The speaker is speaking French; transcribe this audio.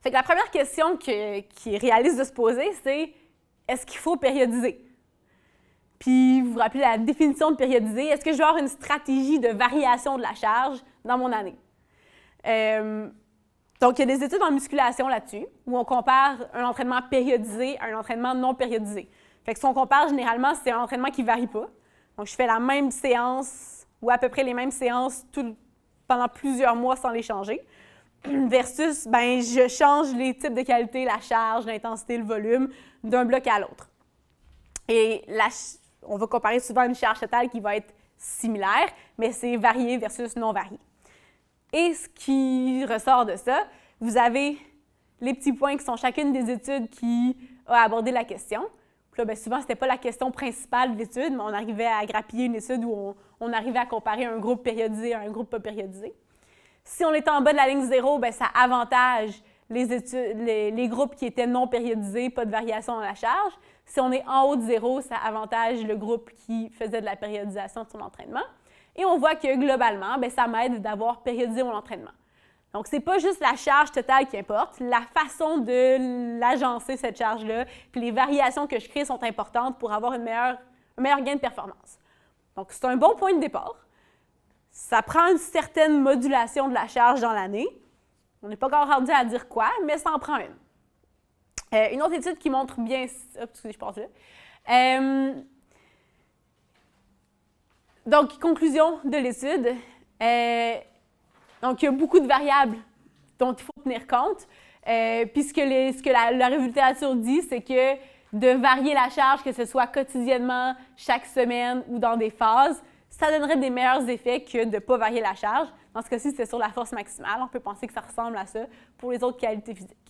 Fait que la première question qui est réaliste de se poser, c'est est-ce qu'il faut périodiser? Puis, vous vous rappelez la définition de périodiser. Est-ce que je vais avoir une stratégie de variation de la charge dans mon année? Donc, il y a des études en musculation là-dessus, où on compare un entraînement périodisé à un entraînement non périodisé. Fait que si on compare, généralement, c'est un entraînement qui ne varie pas. Donc, je fais la même séance, ou à peu près les mêmes séances pendant plusieurs mois sans les changer. Versus, ben, je change les types de qualité, la charge, l'intensité, le volume, d'un bloc à l'autre. Et on va comparer souvent une charge totale qui va être similaire, mais c'est varié versus non varié. Et ce qui ressort de ça, vous avez les petits points qui sont chacune des études qui a abordé la question. Puis là, bien, souvent, ce n'était pas la question principale de l'étude, mais on arrivait à grappiller une étude où on arrivait à comparer un groupe périodisé à un groupe pas périodisé. Si on est en bas de la ligne 0, bien, ça avantage les groupes qui étaient non périodisés, pas de variation dans la charge. Si on est en haut de 0, ça avantage le groupe qui faisait de la périodisation de son entraînement. Et on voit que globalement, bien, ça m'aide d'avoir périodisé mon entraînement. Donc, ce n'est pas juste la charge totale qui importe, la façon de l'agencer, cette charge-là, puis les variations que je crée sont importantes pour avoir un meilleur gain de performance. Donc, c'est un bon point de départ. Ça prend une certaine modulation de la charge dans l'année. On n'est pas encore rendu à dire quoi, mais ça en prend une. Une autre étude qui montre bien... Excusez, je passe là. Donc, conclusion de l'étude. Donc, il y a beaucoup de variables dont il faut tenir compte. Puis, ce que la littérature dit, c'est que de varier la charge, que ce soit quotidiennement, chaque semaine ou dans des phases, ça donnerait des meilleurs effets que de ne pas varier la charge. Dans ce cas-ci, c'est sur la force maximale. On peut penser que ça ressemble à ça pour les autres qualités physiques.